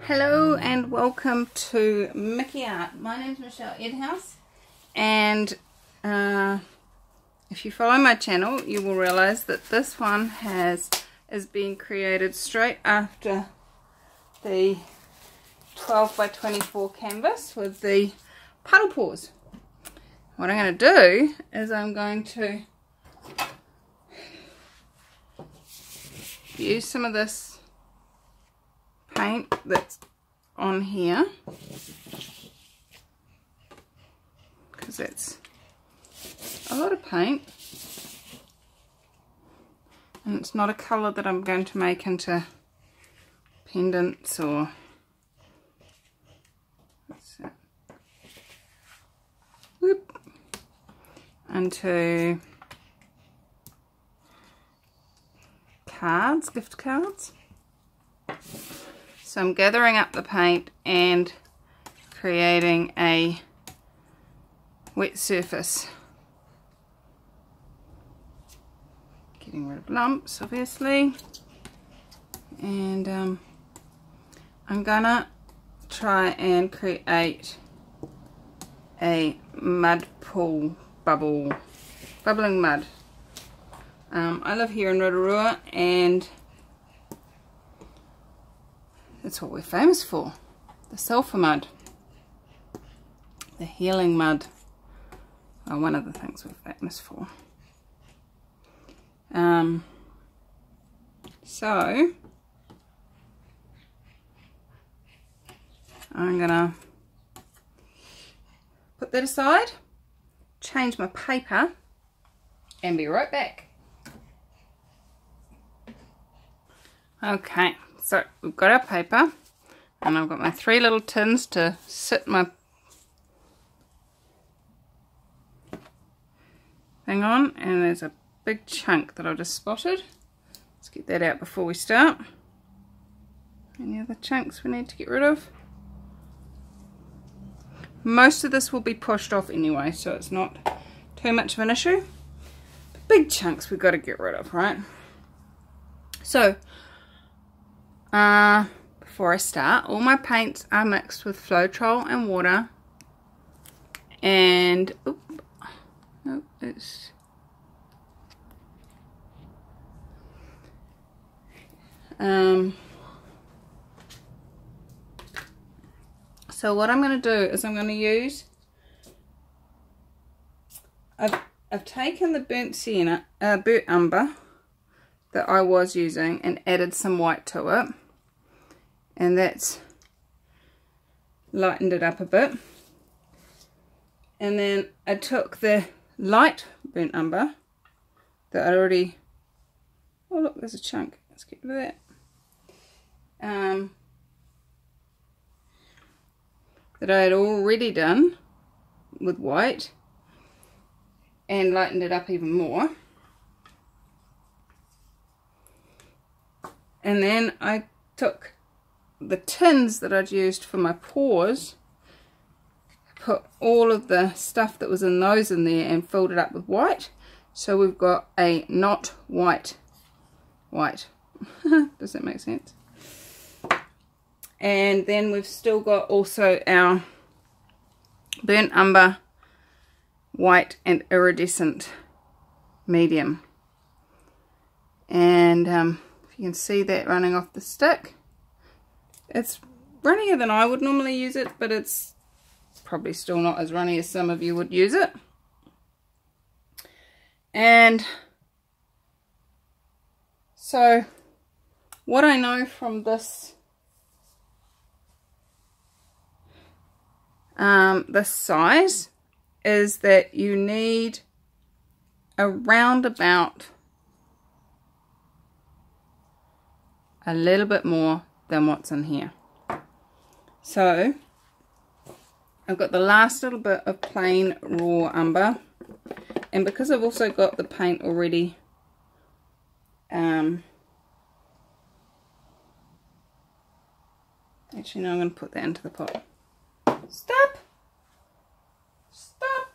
Hello and welcome to Mickey Art. My name is Michelle Edhouse, and if you follow my channel you will realise that this one is being created straight after the 12 by 24 canvas with the puddle paws. What I'm going to do is I'm going to use some of this paint that's on here, because it's a lot of paint and it's not a colour that I'm going to make into pendants or into cards, gift cards. So I'm gathering up the paint and creating a wet surface. Getting rid of lumps, obviously. And I'm gonna try and create a mud pool bubbling mud. I live here in Rotorua, and that's what we're famous for, the sulphur mud, the healing mud, well, one of the things we're famous for. So I'm gonna put that aside, change my paper, and be right back. Okay. So we've got our paper, and I've got my 3 little tins to sit my thing on, and there's a big chunk that I just spotted. Let's get that out before we start. Any other chunks we need to get rid of? Most of this will be pushed off anyway, so it's not too much of an issue. The big chunks we've got to get rid of, right? So before I start, all my paints are mixed with Floetrol and water, and so what I'm going to do is I'm going to use, I've taken the burnt umber that I was using and added some white to it, and that's lightened it up a bit. And then I took the light burnt umber that I already, oh look, there's a chunk, let's get rid of that, that I had already done with white, and lightened it up even more. And then I took the tins that I'd used for my paws, put all of the stuff that was in those in there, and filled it up with white. So we've got a not white. Does that make sense? And then we've still got also our burnt umber, white and iridescent medium. And you can see that running off the stick. It's runnier than I would normally use it, but it's probably still not as runny as some of you would use it. And so what I know from this this size is that you need around about a little bit more than what's in here. So I've got the last little bit of plain raw umber, and because I've also got the paint already actually no, I'm going to put that into the pot. Stop,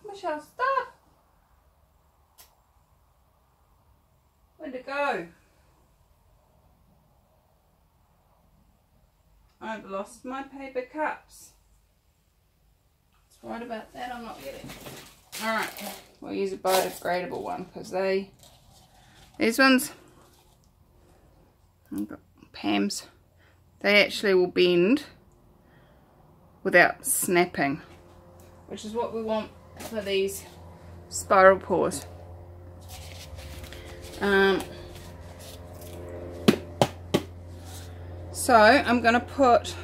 Michelle, stop. Where'd it go? I've lost my paper cups. It's right about that, I'm not getting. Alright, we'll use a biodegradable one because these ones, I've got Pam's, they actually will bend without snapping, which is what we want for these spiral paws. So I'm going to put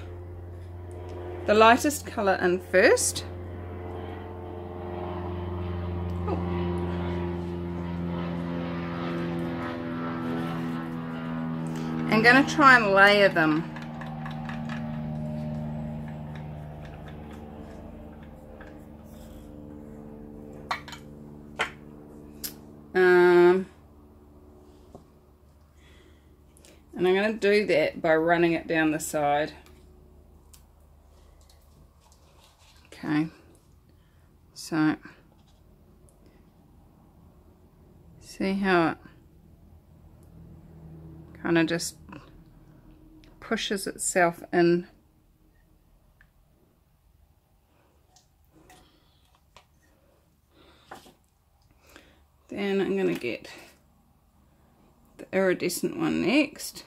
the lightest colour in first. I'm going to try and layer them. And I'm going to do that by running it down the side. Okay, so see how it kind of just pushes itself in. Then I'm going to get the iridescent one next.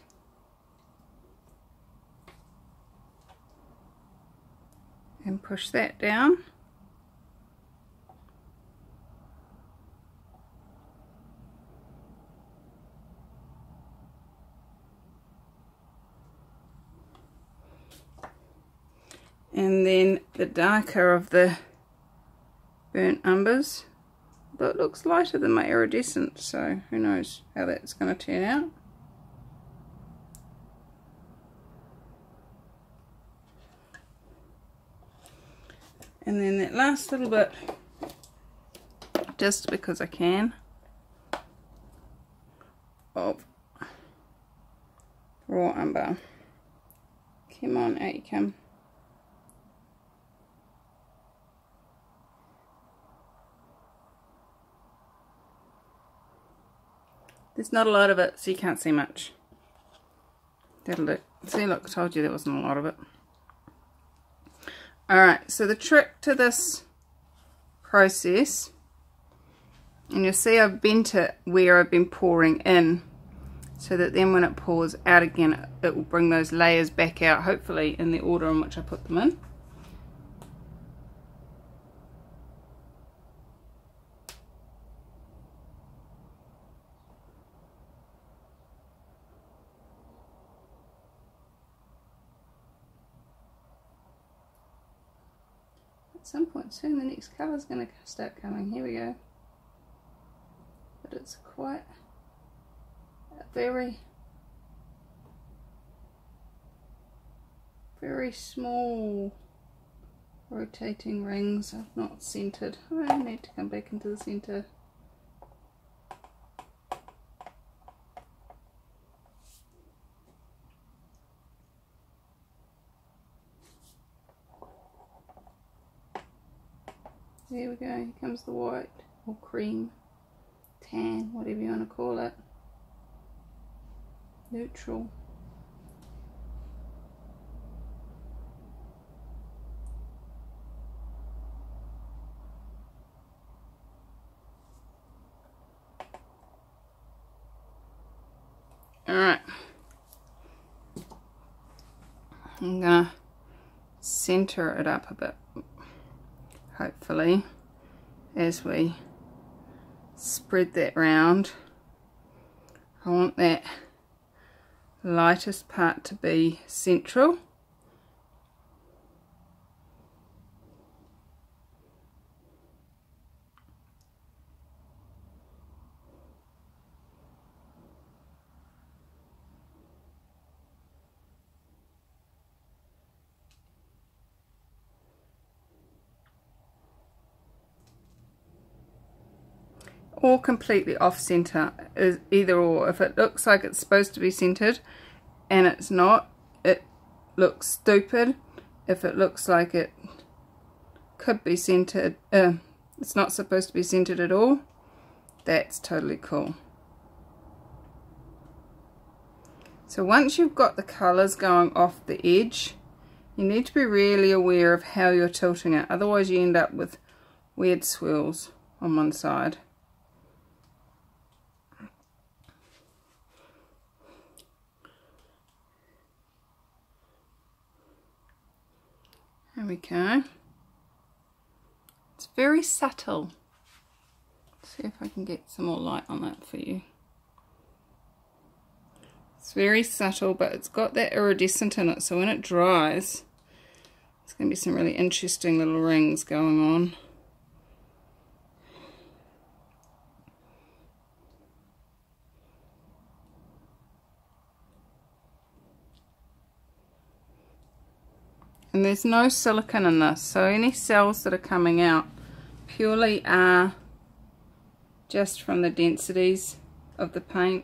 And push that down. And then the darker of the burnt umbers. But it looks lighter than my iridescent, so who knows how that's going to turn out. And then that last little bit, just because I can, of raw umber. Come on, out you come. There's not a lot of it, so you can't see much. That'll do. See, look, I told you there wasn't a lot of it. Alright, so the trick to this process, and you'll see I've bent it where I've been pouring in, so that then when it pours out again, it will bring those layers back out, hopefully in the order in which I put them in. At some point soon the next colour is going to start coming. Here we go. But it's quite a very small rotating rings. I've not centered. I need to come back into the centre. There we go, here comes the white, or cream, tan, whatever you want to call it. Neutral. Alright. I'm gonna center it up a bit. Hopefully, as we spread that round. I want that lightest part to be central. Or completely off center, is either or. If it looks like it's supposed to be centered and it's not, it looks stupid. If it looks like it could be centered, it's not supposed to be centered at all, that's totally cool. So once you've got the colors going off the edge, You need to be really aware of how you're tilting it, otherwise you end up with weird swirls on one side. There we go. It's very subtle. Let's see if I can get some more light on that for you. It's very subtle, but it's got that iridescent in it, so when it dries, there's going to be some really interesting little rings going on. And there's no silicone in this, so any cells that are coming out purely are just from the densities of the paint.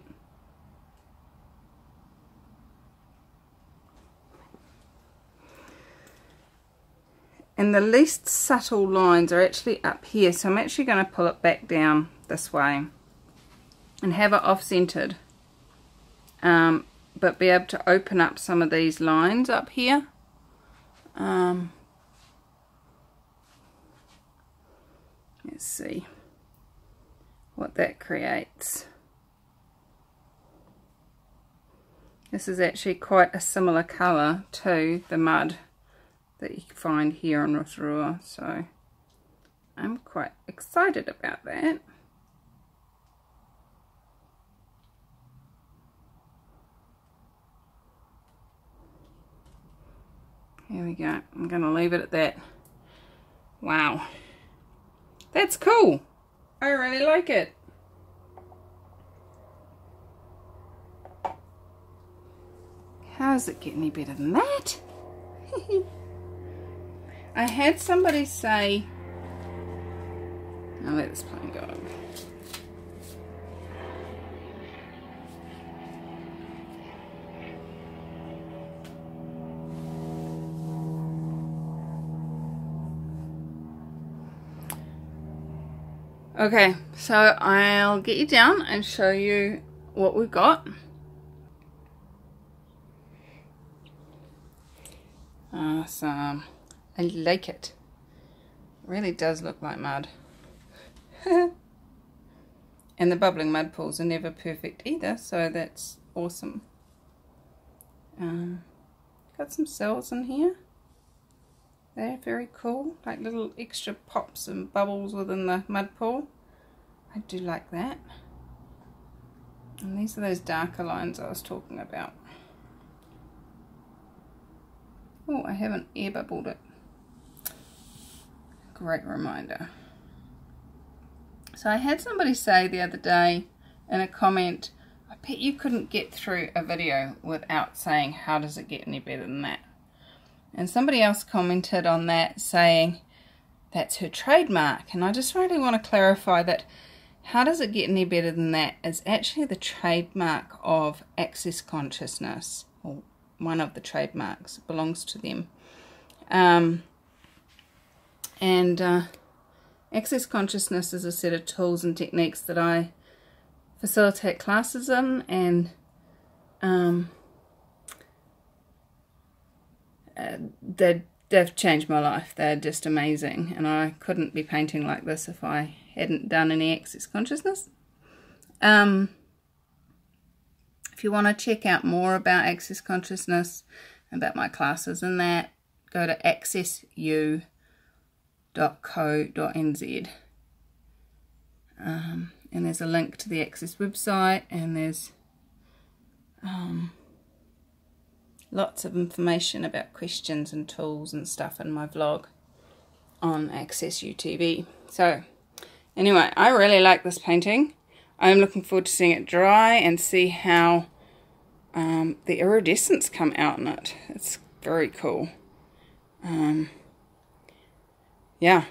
And the least subtle lines are actually up here, so I'm actually going to pull it back down this way and have it off-centered, but be able to open up some of these lines up here. Let's see what that creates. This is actually quite a similar colour to the mud that you can find here on Rotorua, so I'm quite excited about that. Here we go. I'm going to leave it at that. Wow. That's cool. I really like it. How does it get any better than that? I had somebody say, I'll let this plane go. Okay, so I'll get you down and show you what we've got. Awesome. I like it. It really does look like mud. And the bubbling mud pools are never perfect either, so that's awesome. Got some cells in here. They're very cool, like little extra pops and bubbles within the mud pool. I do like that. And these are those darker lines I was talking about. Oh, I haven't air bubbled it. Great reminder. So I had somebody say the other day in a comment, I bet you couldn't get through a video without saying, how does it get any better than that? And somebody else commented on that saying that's her trademark, and I just really want to clarify that how does it get any better than that is actually the trademark of Access Consciousness, or one of the trademarks. It belongs to them. Access Consciousness is a set of tools and techniques that I facilitate classes in, and they've changed my life. They're just amazing, and I couldn't be painting like this if I hadn't done any Access Consciousness. If you want to check out more about Access Consciousness, about my classes and that, go to accessu.co.nz. And there's a link to the Access website, and there's lots of information about questions and tools and stuff in my vlog on Access UTV. So anyway, I really like this painting. I'm looking forward to seeing it dry and see how the iridescence come out in it. It's very cool. Yeah,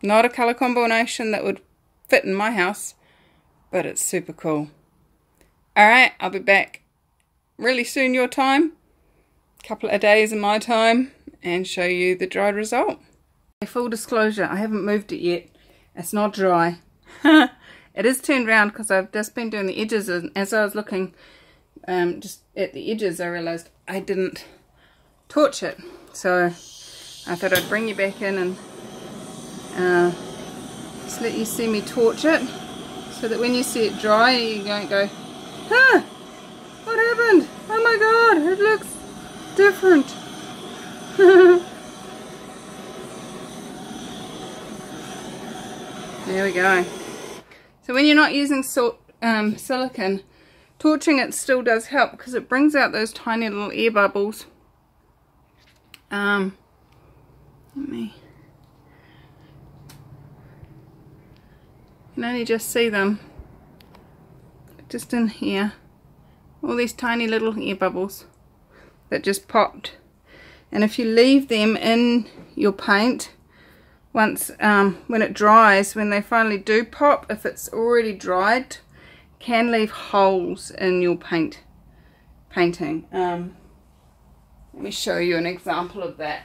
not a colour combination that would fit in my house, but it's super cool. Alright, I'll be back really soon your time, couple of days in my time, and show you the dried result. Full disclosure, I haven't moved it yet. It's not dry. It is turned round because I've just been doing the edges, and as I was looking just at the edges I realised I didn't torch it. So I thought I'd bring you back in and just let you see me torch it, so that when you see it dry you don't go, huh, what happened? Oh my god, it looks different. There we go. So when you're not using silicone, torching it still does help, because it brings out those tiny little air bubbles. You can only just see them just in here, all these tiny little air bubbles that just popped. And if you leave them in your paint, once when it dries, when they finally do pop, if it's already dried, can leave holes in your painting. Let me show you an example of that.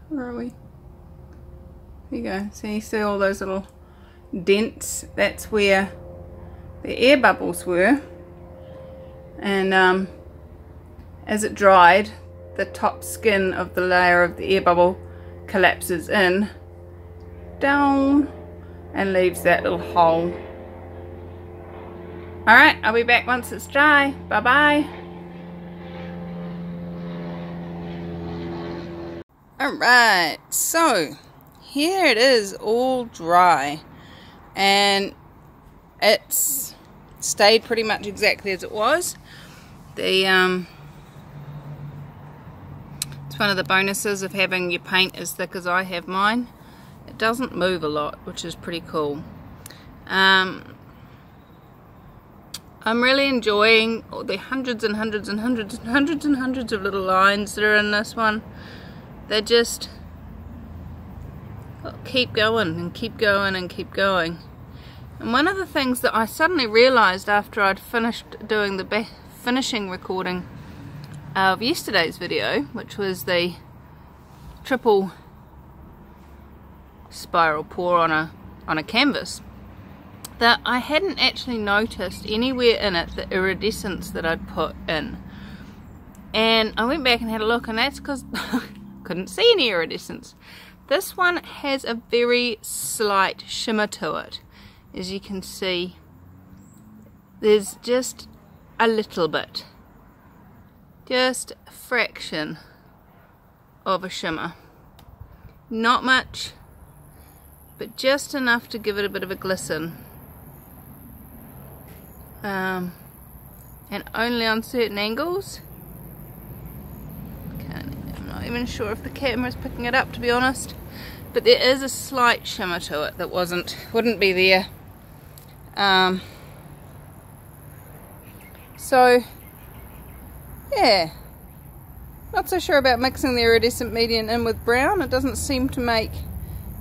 Where are we? There you go. So you see all those little dents? That's where the air bubbles were. And as it dried, the top skin of the layer of the air bubble collapses in, down, and leaves that little hole. Alright, I'll be back once it's dry. Bye bye. Alright, so here it is, all dry, and it's stayed pretty much exactly as it was. It's one of the bonuses of having your paint as thick as I have mine. It doesn't move a lot, which is pretty cool. I'm really enjoying all the hundreds and hundreds and hundreds and hundreds and hundreds of little lines that are in this one. They just keep going and keep going and keep going. And one of the things that I suddenly realized after I'd finished doing the finishing recording of yesterday's video, which was the triple spiral pour on a canvas, that I hadn't actually noticed anywhere in it the iridescence that I'd put in. And I went back and had a look, and that's because couldn't see any iridescence. This one has a very slight shimmer to it. As you can see, there's just a little bit, just a fraction of a shimmer. Not much, but just enough to give it a bit of a glisten. And only on certain angles. I'm not even sure if the camera's picking it up, to be honest, but there is a slight shimmer to it that wouldn't be there. So yeah, not so sure about mixing the iridescent medium in with brown. It doesn't seem to make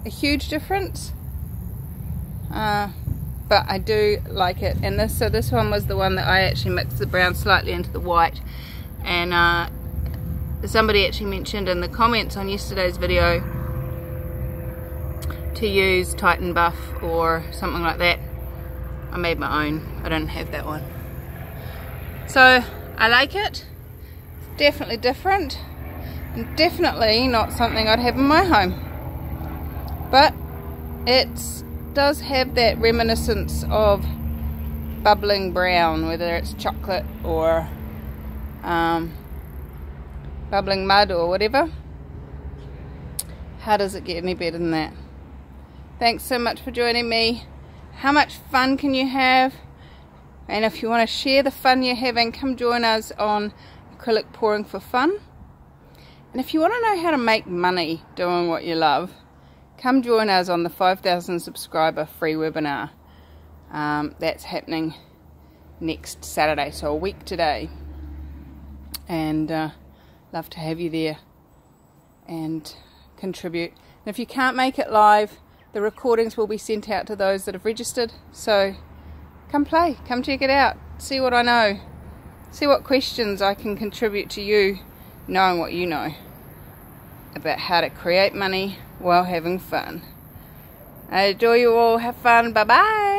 a huge difference, but I do like it. And this one was the one that I actually mixed the brown slightly into the white. And somebody actually mentioned in the comments on yesterday's video to use Titan Buff or something like that. I made my own. I don't have that one. So I like it. It's definitely different, and definitely not something I'd have in my home. But it does have that reminiscence of bubbling brown, whether it's chocolate or bubbling mud or whatever. How does it get any better than that? Thanks so much for joining me. How much fun can you have? And if you want to share the fun you're having, come join us on Acrylic Pouring for Fun. And if you want to know how to make money doing what you love, come join us on the 5,000 subscriber free webinar. That's happening next Saturday, so a week today. And love to have you there and contribute. And if you can't make it live, the recordings will be sent out to those that have registered. So come play, come check it out, see what I know, see what questions I can contribute to you, knowing what you know about how to create money while having fun. I adore you all. Have fun. Bye bye.